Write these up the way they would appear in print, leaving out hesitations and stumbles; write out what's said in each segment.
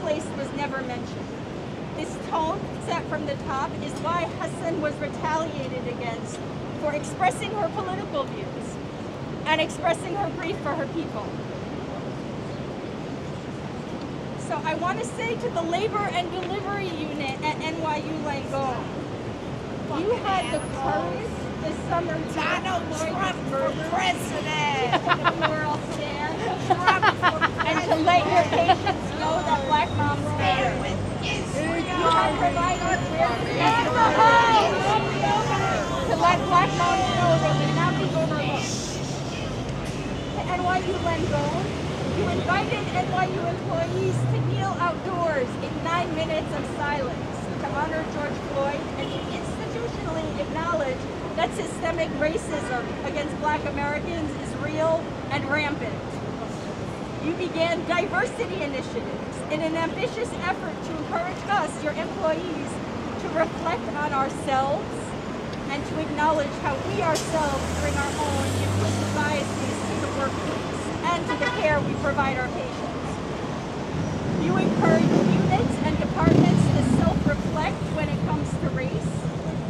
place was never mentioned. This tone set from the top is why Hesen was retaliated against for expressing her political views and expressing her grief for her people. So I want to say to the labor and delivery unit at NYU Langone, you had the courage this summer to Donald Trump for president! And to let your patients know that Black moms stand with Israel. You have provided to let Black moms know they cannot be overlooked. To NYU Langone, you invited NYU employees to kneel outdoors in 9 minutes of silence to honor George Floyd and to institutionally acknowledge that systemic racism against Black Americans is real and rampant. You began diversity initiatives in an ambitious effort to encourage us, your employees, to reflect on ourselves and to acknowledge how we ourselves bring our own implicit biases to the workplace and to the care we provide our patients. You encourage units and departments to self-reflect when it comes to race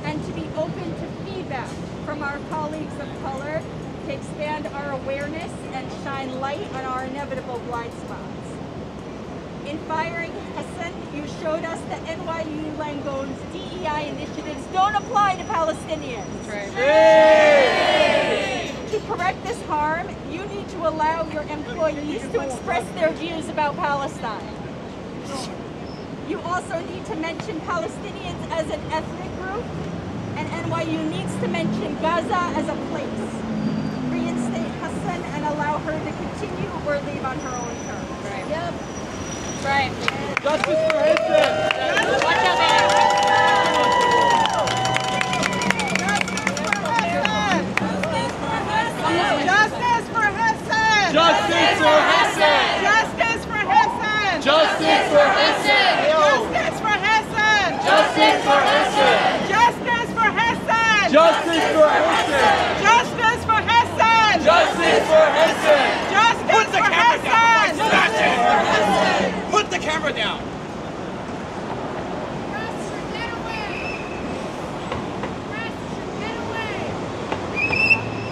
and to be open to feedback from our colleagues of color to expand our awareness and shine light on our inevitable blind spots. In firing Hesen, you showed us that NYU Langone's DEI initiatives don't apply to Palestinians. To correct this harm, you need to allow your employees to express their views about Palestine. You also need to mention Palestinians as an ethnic group, and NYU needs to mention Gaza as a place. Reinstate Hesen and allow her to continue or leave on her own terms. Right. Yep. Right. Justice for Hesen! Watch out there. Justice for Hesen! Justice for Hesen! Justice for Hesen! Justice for Hesen! Justice for Hesen! Justice for Hesen! Justice for Hesen! Justice for Hesen! Justice for Hesen! Justice for Hesen! Justice for Hesen! Justice for Hesen! Put the camera down!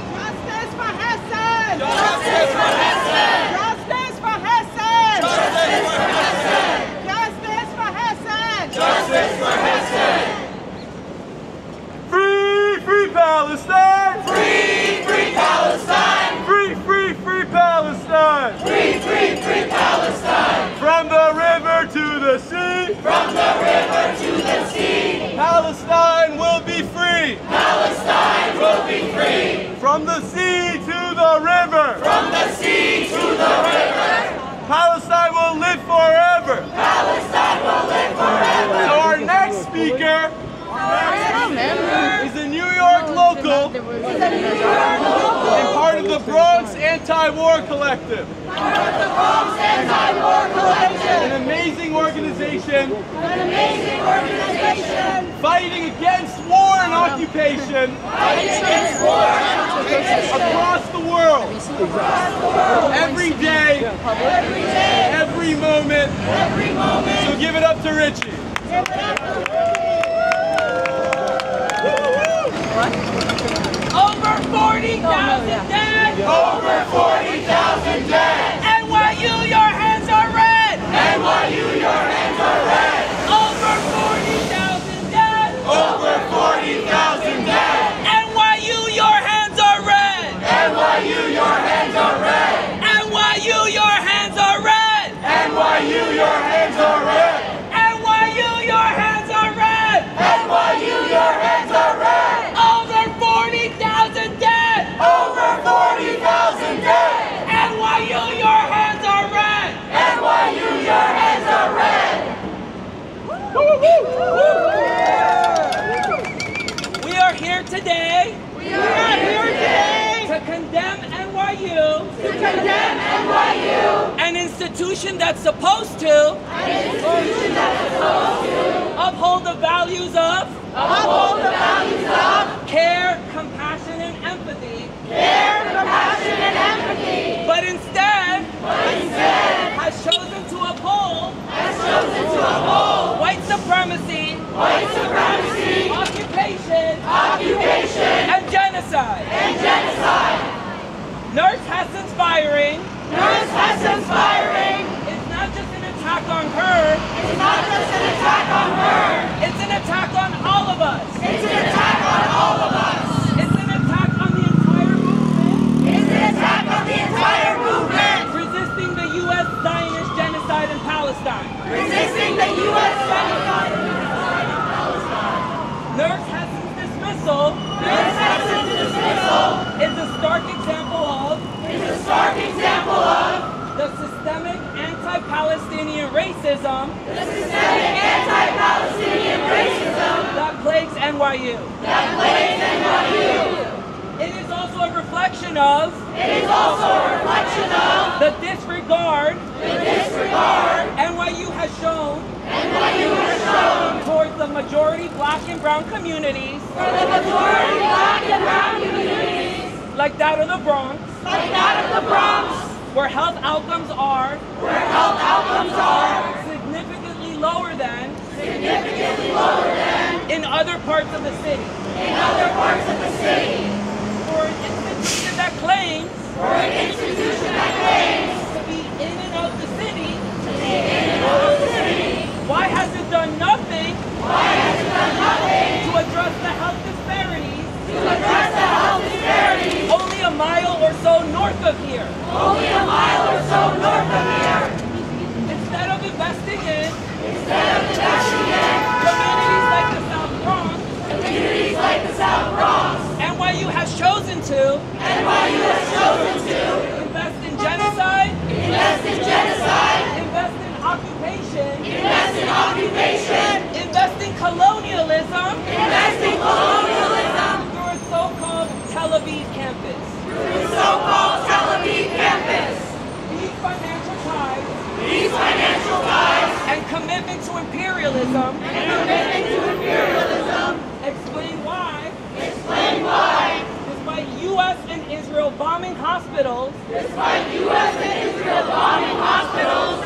Justice for Hesen! Justice for Hesen! Justice for Hesen! Justice for Hesen! Justice for Hesen! Justice for Hesen! Free, free Palestine! Free, free Palestine! Free, free, free Palestine! Free, free, free Palestine! From the river to the sea! From the river to the sea! Palestine will be free! Palestine will be free! From the sea to the river! From the sea to the river! Palestine will live forever! Palestine will live forever! So our next speaker is a New York local and part of the Bronx Anti-War Collective. An amazing organization fighting against war and occupation across the world. Every day, every moment. So give it up to Richie. Over 40,000 dead! Over 40,000 dead! NYU, your hands are red! NYU, your hands are red! Over 40,000 dead! Over 40,000 dead! NYU, your hands are red! NYU, your hands are red! NYU, your hands are red! NYU, your hands are red! NYU, your hands are red! NYU, your hands are red! Over 40,000 dead! Over 40,000 dead! NYU, your hands are red! NYU, your hands are red! We are here today. To condemn NYU. An institution that's supposed to. Uphold the values of. Care, compassion, and empathy. But instead. Has chosen to uphold. firing Nurse Hesen's firing is not just an attack on her, is not just an attack on her. it's an attack on all of us. It's an attack on all of us. It's an attack on the entire movement It's an attack on the entire movement. resisting the U.S. Zionist genocide in Palestine. Resisting the U.S. genocide. Nurse Hesen's dismissal Nurse Hesen's dismissal is a stark example of is a stark example of the systemic anti-Palestinian racism the systemic anti-Palestinian racism that plagues NYU. that plagues NYU. It is also a reflection of It is also a reflection of the disregard the disregard NYU has shown NYU has shown towards the majority black and brown communities, for the majority black and brown communities, like that of the Bronx, like that of the Bronx, where health outcomes are where health outcomes are significantly lower than significantly lower than in other parts of the city. in other parts of the city. For an institution that claims For an institution that claims to be in and of the city, to be in and of the city, why has it done nothing why has it done nothing to address the health disparities to address the health disparities only a mile or so north of here? only a mile or so north of here? Instead of investing in Instead of investing in communities like the South Bronx, communities like the South Bronx, NYU has chosen to NYU has chosen to invest in genocide, invest in genocide, invest in occupation, invest in occupation, invest in colonialism invest in colonialism through its so-called Tel Aviv campus. through the so-called Tel Aviv campus. These financial ties These financial ties and commitment to imperialism and commitment to imperialism explain why, despite despite U.S. and Israel bombing hospitals, U.S. and Israel bombing hospitals,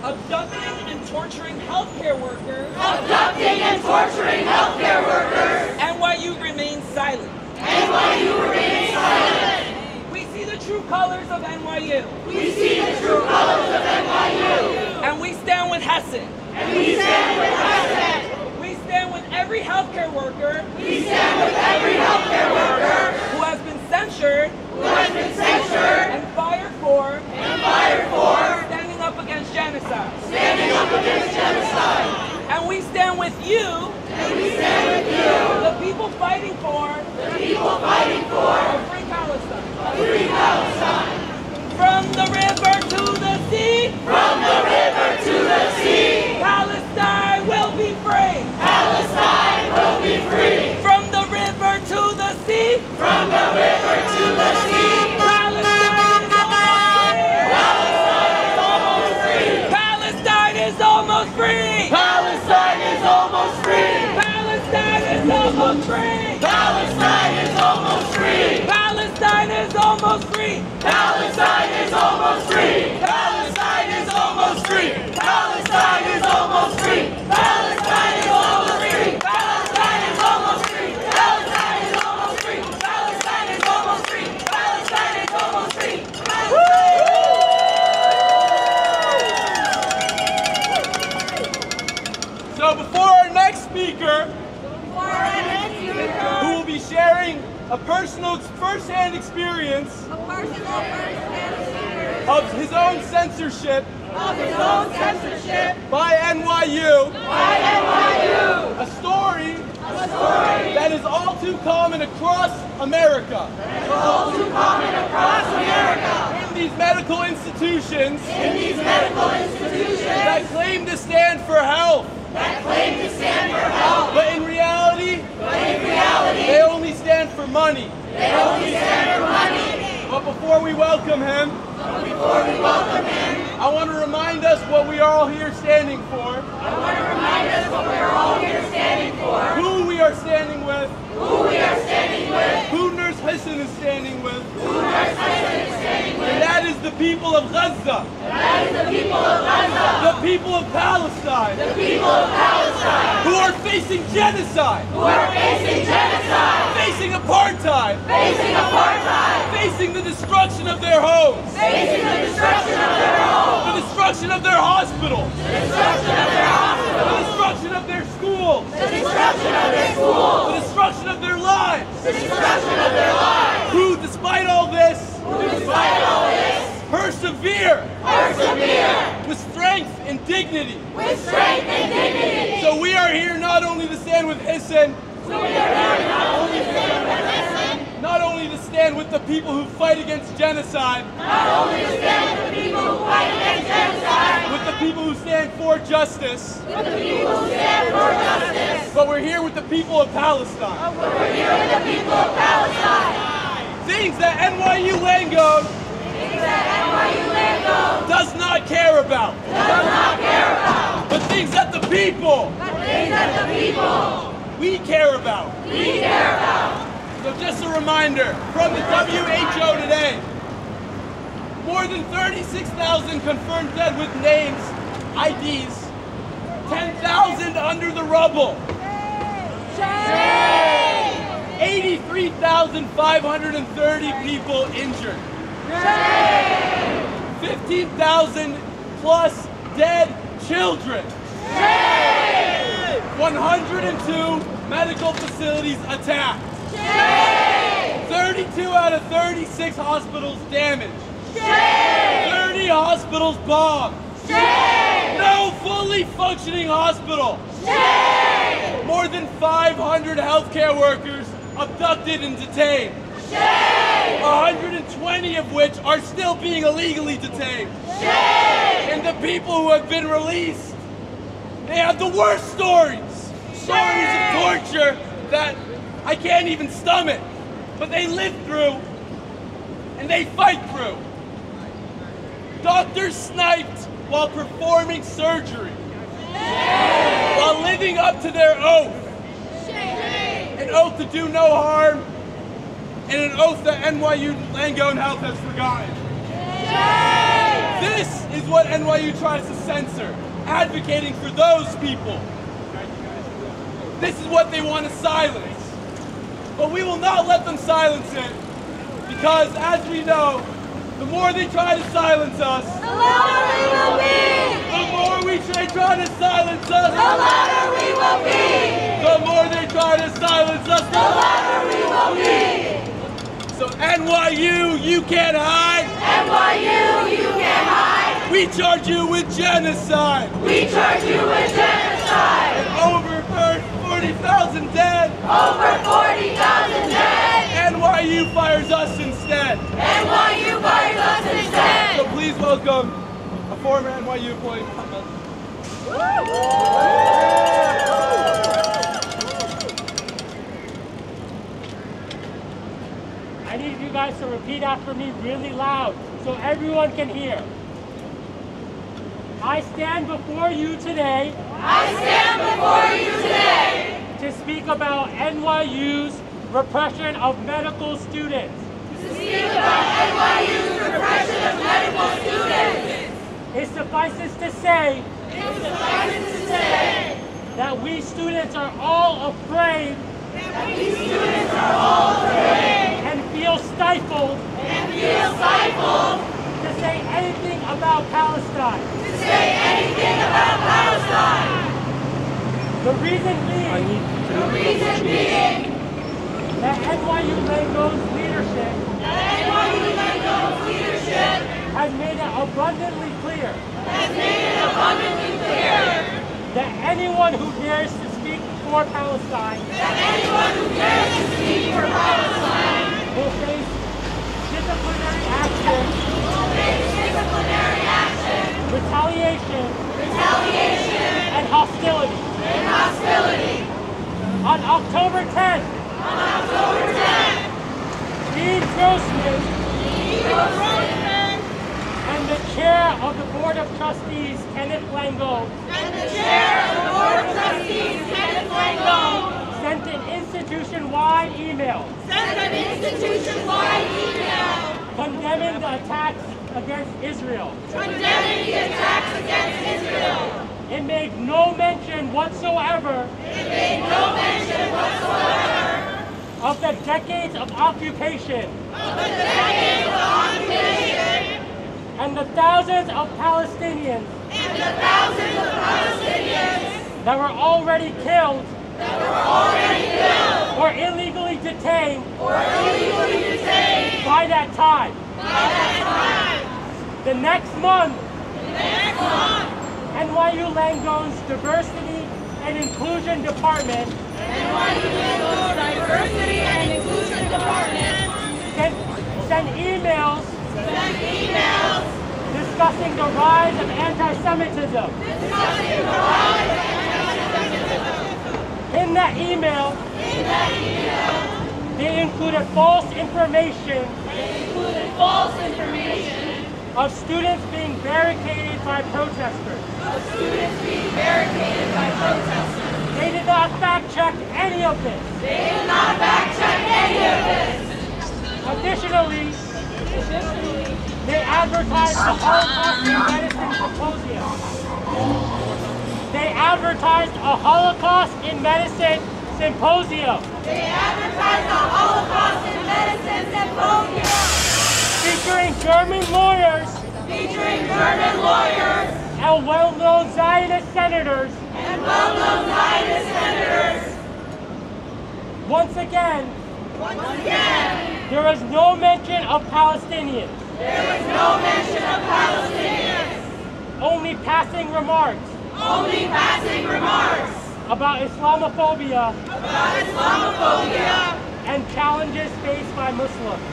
abducting and torturing healthcare workers, abducting and torturing healthcare workers, NYU remains silent. NYU remains silent. We see the true colors of NYU, We see the true colors of NYU, and we stand with Hesen. and we stand with Hesen. We stand with every healthcare worker We stand with every healthcare worker who has been censured who has been censured and fired for and fired for standing up against genocide. standing up against genocide. And we stand with you, And we stand with you, the people fighting for the people fighting for a free Palestine. free Palestine. From the river to the sea, From the river to the sea, Palestine will be free. Palestine will be free. From the river to the sea, From the river to the sea, Palestine is almost free. Palestine is almost free. Palestine is almost free. Palestine is almost free. Palestine is almost free. Palestine is almost free. Palestine is almost free. Palestine is almost free. Palestine is almost free. Palestine is almost free. Palestine is almost free. Palestine is almost free. Palestine is almost free. So before our next speaker, who will be sharing a personal first-hand experience of his own censorship by NYU, a story that is all too common across America. In these medical institutions that claim to stand for health. But in reality, they only stand for money. But before we welcome him, I want to remind us what we are all here standing for. Who we are standing with. Who Nurse Hesen is standing with. And that is the people of Gaza. The people of Palestine. Who are facing genocide. Facing facing apartheid, facing the destruction of their homes, the destruction of their hospitals, the destruction of their schools, the destruction of their lives, who, despite all this, persevere with strength and dignity. So we are here not only to stand with Hesen, not only to stand with the people who fight against genocide, with the people who stand for justice, but we're here with the people of Palestine. Things that NYU Langone does not care about. But things that the people we care about. So just a reminder from the WHO today, more than 36,000 confirmed dead with names, IDs, 10,000 under the rubble. 83,530 people injured. 15,000 plus dead children. 102 medical facilities attacked. 32 out of 36 hospitals damaged. 30 hospitals bombed. No fully functioning hospital. More than 500 healthcare workers abducted and detained. 120 of which are still being illegally detained. And the people who have been released, they have the worst stories. Stories of torture that I can't even stomach. But they live through and they fight through. Doctors sniped while performing surgery. While living up to their oath. An oath to do no harm, and an oath that NYU Langone Health has forgotten. This is what NYU tries to censor, advocating for those people. This is what they want to silence. But we will not let them silence it, because as we know, the more they try to silence us, The louder we will be! the more they try to silence us, The louder we will be! the more they try to silence us, The louder we will be! So NYU, you can't hide. NYU, you can't hide! We charge you with genocide. We charge you with genocide! And over 40,000 dead. Over 40,000 dead! NYU fires us instead. NYU fires us instead! So please welcome a former NYU employee. I need you guys to repeat after me really loud so everyone can hear. I stand before you today to speak about NYU's repression of medical students. It suffices to say that we students are all afraid and feel stifled to say anything about Palestine. The reason being that NYU Langone's leadership has made it abundantly clear that anyone who dares to speak for Palestine will face disciplinary action, retaliation, and hostility. On October 10th, Dean Grossman and the chair of the Board of Trustees, Kenneth Langone, sent an institution-wide email condemning the attacks against Israel. It made no mention whatsoever of the decades of occupation and the thousands of Palestinians that were already killed or illegally detained by that time. The next month, NYU Langone's Diversity and Inclusion Department sent emails discussing the rise of anti-Semitism. In that email, they included false information of students being barricaded by protesters. They did not fact-check any of this. Additionally, they advertised a Holocaust in Medicine symposium. Featuring German lawyers and well-known Zionist senators. Once again, there was no mention of Palestinians. Only passing remarks about Islamophobia and challenges faced by Muslims.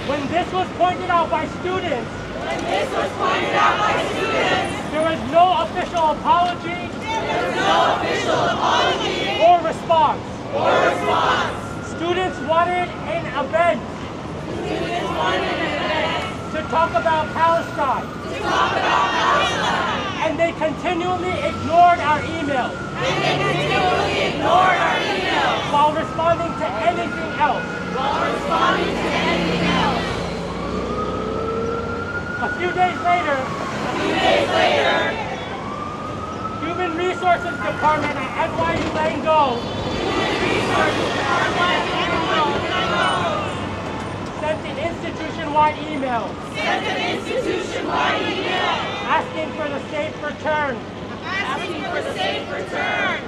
When this was pointed out by students, there was no official apology or response. Students wanted an event to talk about Palestine. And they continually ignored our emails. While responding to anything else. A few days later, Human Resources Department at NYU Langone sent an institution-wide email asking for the safe return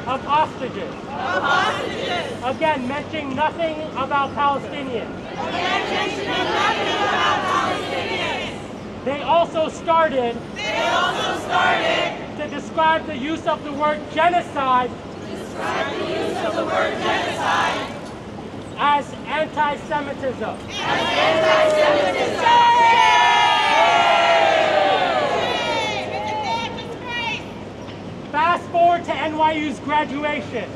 of hostages. Again, mentioning nothing about Palestinians. They also started to describe the use of the word genocide as anti-Semitism. Fast forward to NYU's graduation.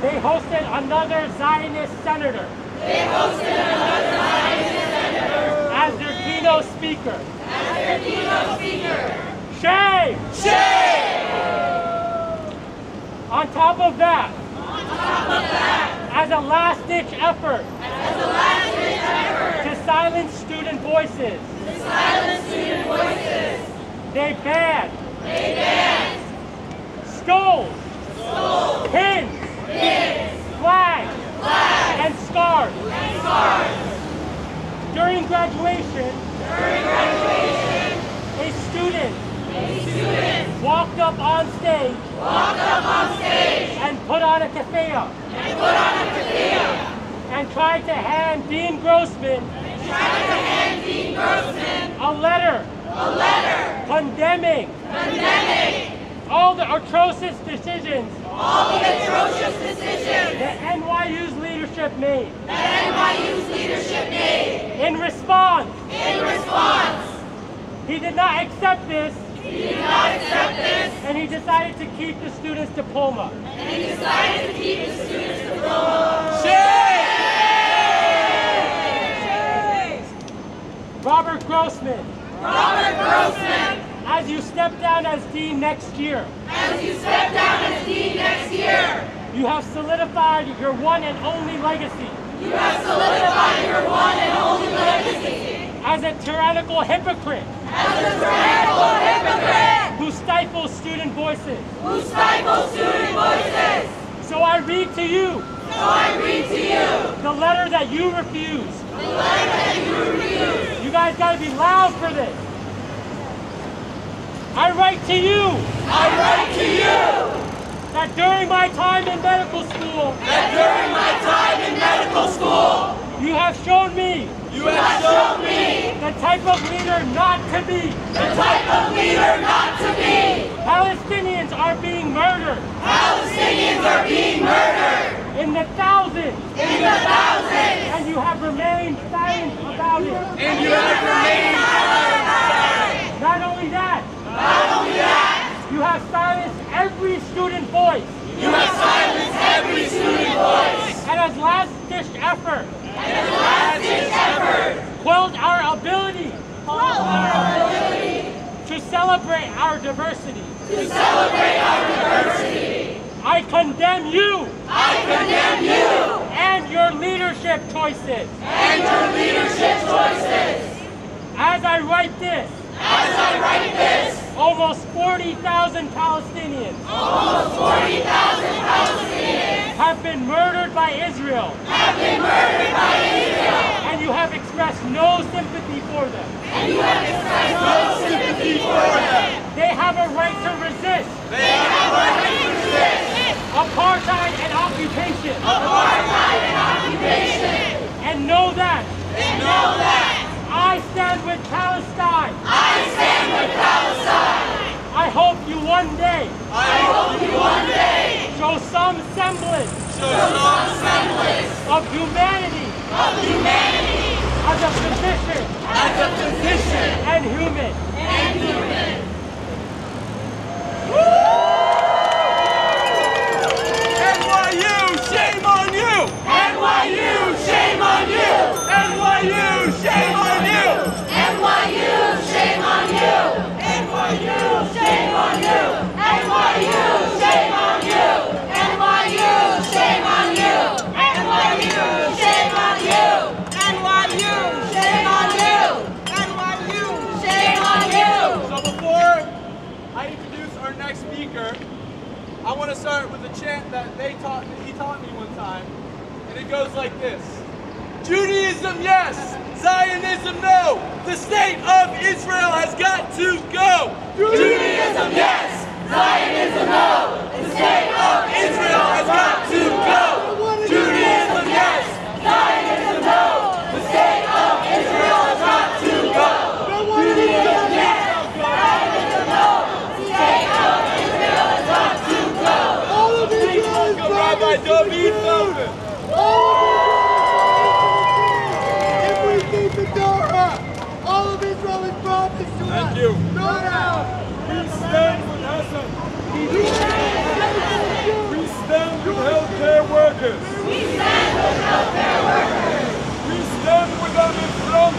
They hosted another Zionist senator as their keynote speaker. Shame! On top of that, as a last-ditch effort to silence student voices, they banned stoles, pins, flags, and scarves. During graduation, a student walked up on stage and put on a keffiyeh and tried to hand Dean Grossman a letter condemning all the atrocious decisions that NYU's leadership made. In response, he did not accept this, and he decided to keep the student's diploma. Robert Grossman, as you step down as dean next year, you have solidified your one and only legacy. As a tyrannical hypocrite. who stifles student voices. Who stifle student voices. So I read to you So I read to you the letter that you refuse. the letter that you refuse. You guys gotta be loud for this. I write to you I write to you that during my time in medical school, that during my time in medical school, you have shown me you have shown me the type of leader not to be. the type of leader not to be. Palestinians are being murdered Palestinians are being murdered in the thousands, in the thousands, and you have remained silent about it. and you have remained silent about it. Not only that, Not only that, you have silenced every student voice, you have silenced every student voice, and as last-ditch effort, and as last-ditch effort, quelled our ability to celebrate our diversity. to celebrate our diversity. I condemn you I condemn you and your leadership choices. and your leadership choices. As I write this, As I write this, almost 40,000 Palestinians almost 40,000 Palestinians have been murdered by Israel, have been murdered by Israel, and you have expressed no sympathy for them. and you have expressed no sympathy for them. They have a right to resist They have a right to resist apartheid and occupation, apartheid and occupation, and know that and know that I stand with Palestine. I stand with Palestine. I hope you one day I hope you one day show some semblance show some semblance of humanity of humanity as a physician as a physician and human. and human. NYU, shame on you! NYU, shame on you! NYU, shame on you! NYU, shame on you! NYU, shame on you! NYU, shame on you! NYU, shame on you! NYU, shame on you! NYU, shame on you! NYU, shame on you! So before I introduce our next speaker, I want to start with a chant that he taught me one time, and it goes like this: Judaism, yes. Zionism, no. The state of Israel has got to go. Judaism, yes. Zionism, no. The state of Israel has got to go. Judaism, yes. Zionism, no. The state of Israel has got to go. Judaism, yes. Zionism, no. The state of Israel has got to go. All of Israel is Rabbi David Feldman. If we keep the Torah, all of Israel is promised to us. Thank you. Torah. We stand with Hesen. We stand with healthcare workers. We stand with healthcare workers. We stand with them in front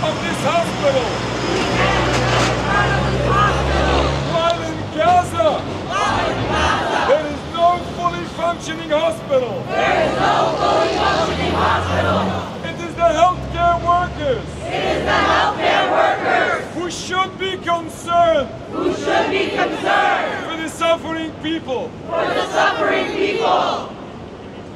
of this hospital. We stand with them in front of this hospital. While in Gaza, While in Gaza, there is no fully functioning hospital. there is no fully functioning hospital. It is the healthcare workers It is the healthcare workers who should be concerned who should be concerned for the suffering people. for the suffering people.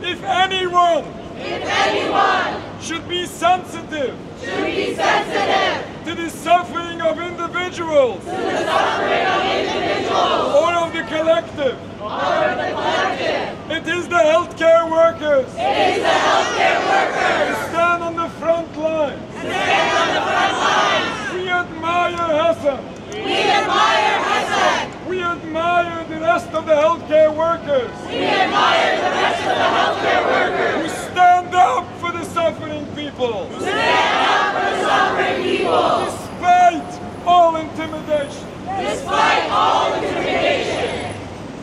If anyone If anyone should be sensitive should be sensitive to the suffering of individuals to the suffering of individuals or of the collective, or the collective, it is the healthcare workers it is the healthcare who workers stand on the front line. who stand on the front lines. We admire Hesen. We admire Hesen. We admire the rest of the healthcare workers We admire the rest of the healthcare workers who stand up for the suffering people who stand up for the suffering people despite all intimidation. despite all intimidation.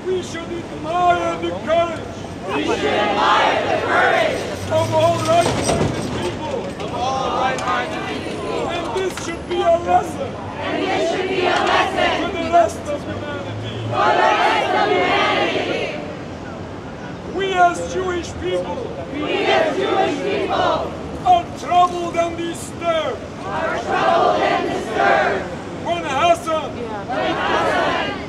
We should admire the courage We should admire the courage of all right-minded people. And this should be a lesson and this should be a lesson for the rest of humanity. for the rest of humanity. We as Jewish people We as Jewish people are troubled and disturbed are troubled and disturbed when Hesen when Hesen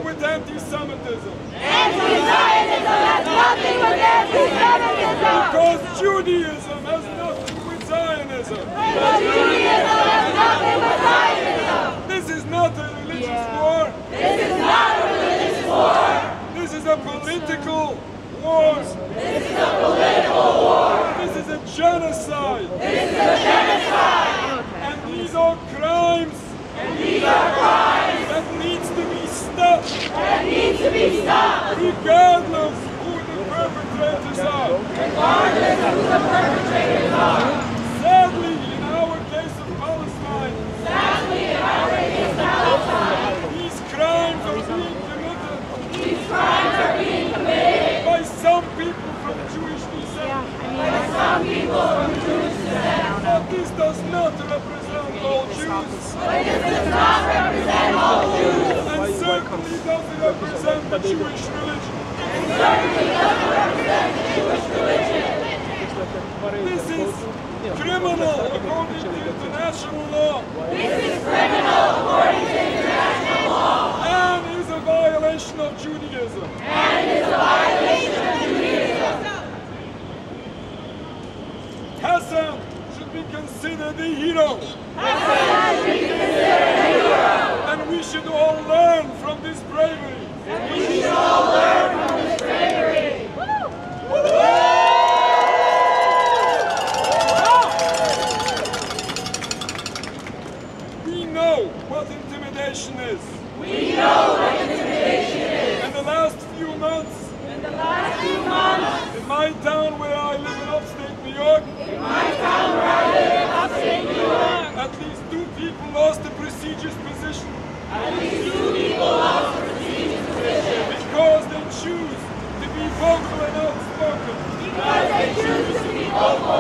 with anti-Semitism. Anti-Zionism has nothing with anti-Semitism. Because Judaism has nothing with Zionism. Because Judaism has nothing with Zionism. This is not a religious war. This is not a religious war. This is a political war. This is a political war. This is a genocide. This is a genocide. And these are crimes. And these are crimes that needs to be stopped. that need to be stopped. Regardless who the perpetrators are. Regardless of who the perpetrators are. Sadly, in our case of Palestine, these crimes are being committed. These crimes are being committed by some people from Jewish descent. by some people from Jewish descent. But this does not represent all Jews. But this does not represent all Jews. And certainly doesn't represent the Jewish religion. And certainly doesn't represent the Jewish religion. This is criminal according to international law. This is criminal according to international law. And is a violation of Judaism. And is a violation of Judaism. Hesen should be considered a hero. Hesen should be considered a hero. And we should all learn from this bravery. And we should all learn from this bravery. We know what intimidation is. We know what intimidation is. In the last few months, in my town where I live in upstate New York, at least 2 people lost the prestigious position. Because they choose to be vocal and outspoken. Because they choose to be vocal